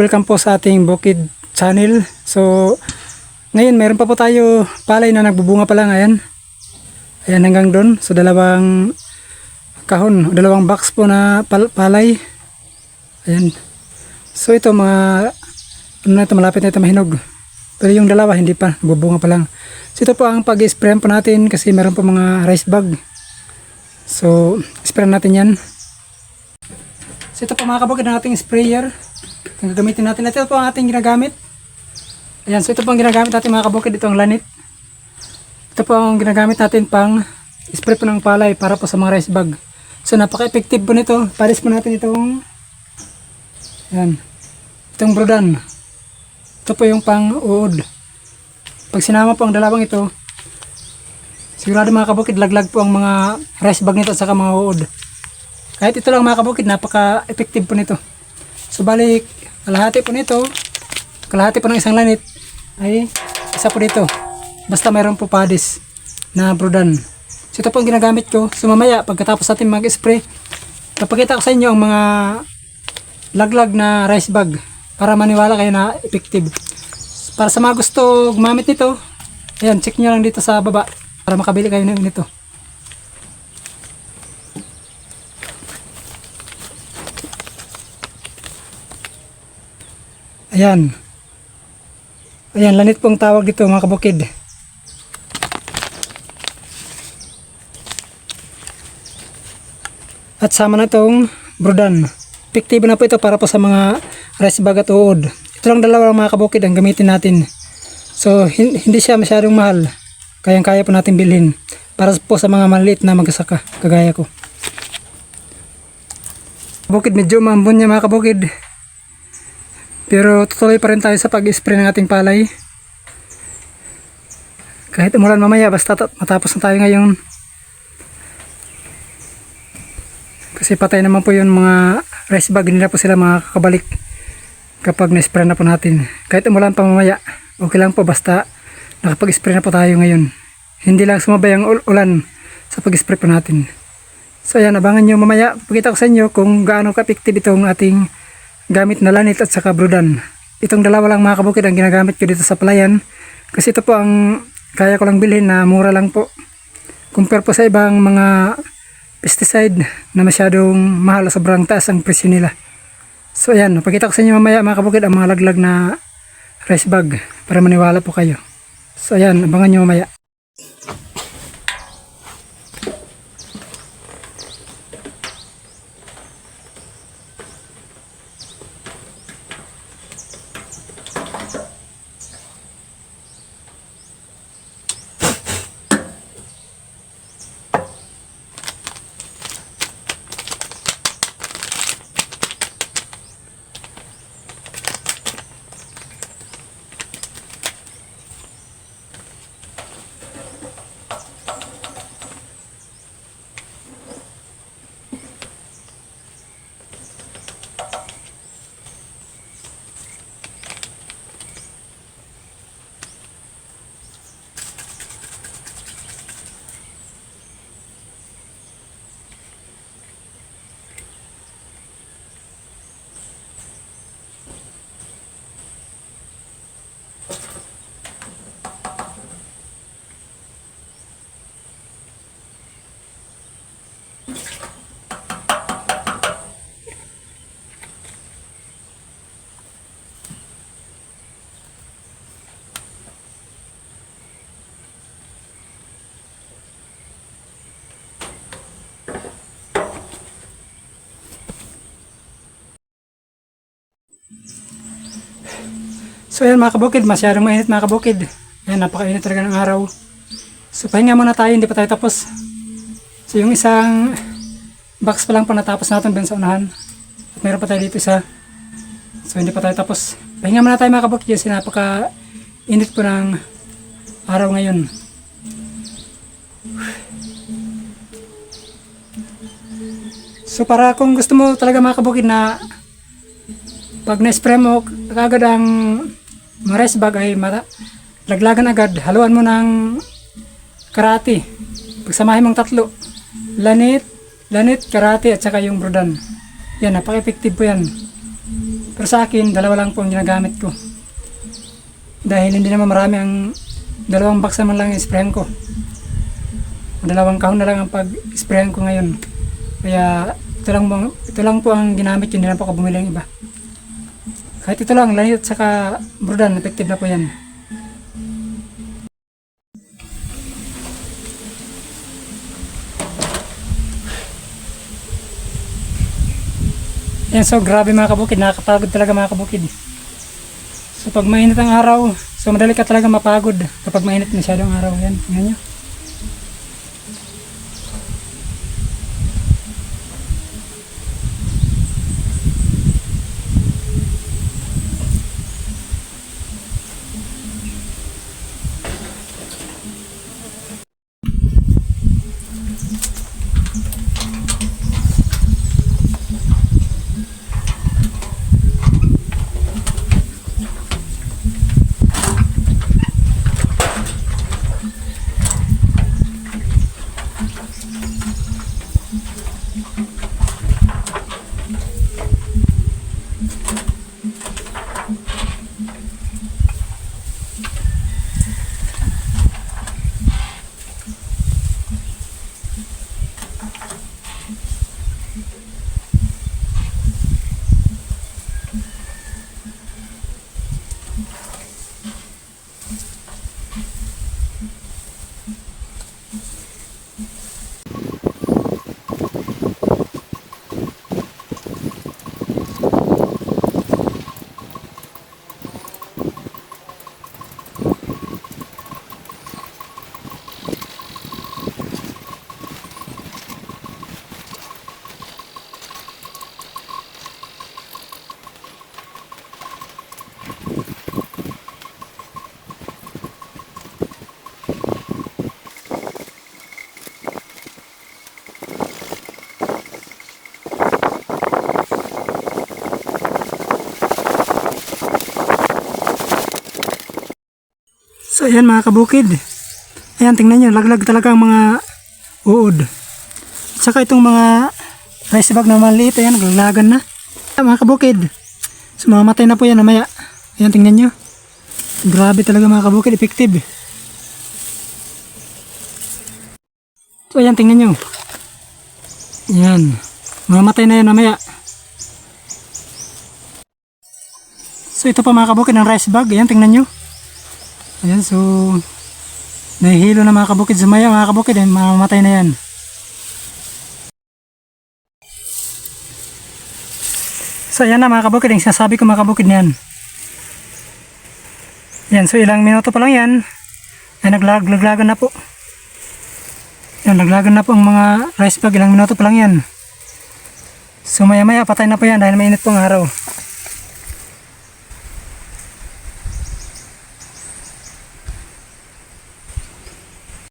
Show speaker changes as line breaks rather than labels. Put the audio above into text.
Welcome po sa ating Bukid Channel. So, ngayon meron pa po tayo palay na nagbubunga pa lang. Ayan. Ayan hanggang doon. So, dalawang kahon, dalawang box po na palay. Ayan. So, ito mga, ano na ito, malapit na ito mahinog. Pero yung dalawa, hindi pa, nagbubunga pa lang. So, ito po ang pag-spray po natin kasi meron po mga rice bag. So, spray natin yan. So, ito po mga kabukid na ating sprayer. Ang gagamitin natin. Ito po ang ating ginagamit. Ayan, so ito po ang ginagamit natin mga kabukid. Ito ang lanit. Ito po ang ginagamit natin pang spray po ng palay para po sa mga rice bag. So napaka-effective po nito. Pares po natin itong ayan, itong brodan. Ito po yung pang uod. Pag sinama po ang dalawang ito, sigurado mga kabukid, laglag po ang mga rice bag nito at saka mga uod. Kahit ito lang mga kabukid, napaka-effective po nito. So balik, kalahati po nito, kalahati po ng isang lanit ay isa po dito. Basta mayroon po padis na brodan. So ito po ang ginagamit ko. So mamaya pagkatapos natin mag-spray, papakita ko sa inyo ang mga laglag na rice bag para maniwala kayo na effective. Para sa mga gusto gumamit nito, ayan, check nyo lang dito sa baba para makabili kayo nito. Ayan. Ayan, lanit pong tawag dito mga kabukid. At sama na itong brodan. Effective na po ito para po sa mga rice bag at uod. Ito lang dalawa mga kabukid ang gamitin natin. So, hindi siya masyadong mahal. Kayang-kaya po natin bilhin. Para po sa mga maliit na magsasaka, kagaya ko. Kabukid, medyo maambon niya mga kabukid. Pero tutuloy pa rin tayo sa pag-spray ng ating palay. Kahit umulan mamaya, basta matapos na tayo ngayon. Kasi patay naman po yung mga rice bag, hindi na po sila makakabalik kapag na-spray na po natin. Kahit umulan pa mamaya, okay lang po basta nakapag-spray na po tayo ngayon. Hindi lang sumabay ang ulan sa pag-spray po natin. So ayan, abangan nyo mamaya. Pakita ko sa inyo kung gaano ka-effective itong ating gamit na lanit at saka brodan. Itong dalawa lang mga kabukid ang ginagamit ko dito sa palayan. Kasi ito po ang kaya ko lang bilhin na mura lang po. Compare po sa ibang mga pesticide na masyadong mahal, sobrang taas ang presyo nila. So ayan, napakita ko sa inyo mamaya mga kabukid ang mga laglag na rice bag para maniwala po kayo. So ayan, abangan nyo mamaya. So ayan mga kabukid, masyadong mainit mga kabukid. Ayan, napakainit talaga ng araw. So pahinga muna tayo, hindi pa tayo tapos. So yung isang box pa lang po natapos natin dun sa unahan. At meron pa tayo dito isa. So hindi pa tayo tapos. Pahinga muna tayo mga kabukid kasi napaka-init po ng araw ngayon. So para kung gusto mo talaga mga kabukid na pag na-spray mo kagad ang mga rice bag ay laglagan agad, haluan mo ng karate. Pagsamahin mong tatlo, lanit, karate at saka yung brodan. Yan, napaka-effective po yan. Pero sa akin, dalawa lang po ang ginagamit ko. Dahil hindi naman marami ang dalawang box naman lang i-sprayan ko. Dalawang kahon na lang ang pag-sprayan ko ngayon. Kaya ito lang po ang ginamit yun. Hindi na po ako bumili ng iba. Kahit ito lang, lanit saka brodan, effective na po yan. Yan, so grabe mga kabukid, nakakapagod talaga mga kabukid. So pag mainit ang araw, so madali ka talaga mapagod kapag mainit masyado ang araw. Yan, tingnan nyo. So ayan mga kabukid. Ayan, tingnan nyo, laglag talaga ang mga uod. Saka itong mga rice bag na maliit, ayan, naglaglagan na. Ayan, mga kabukid. So mamamatay na po yan namaya. Ayan, tingnan nyo. Grabe talaga mga kabukid, effective. So ayan, tingnan nyo. Ayan, mamamatay na yan namaya. So ito pa mga kabukid ng rice bag. Ayan, tingnan nyo. Ayan, so nahihilo na mga kabukid sa maya mga kabukid, ayan, mamamatay na yan. So ayan na mga kabukid, yung sinasabi ko mga kabukid na yan. Ayan, so ilang minuto pa lang yan ay naglaglagan na po. Ayan, naglaglagan na po ang mga rice bag, ilang minuto pa lang yan. So maya maya patay na po yan dahil mainit po ang araw.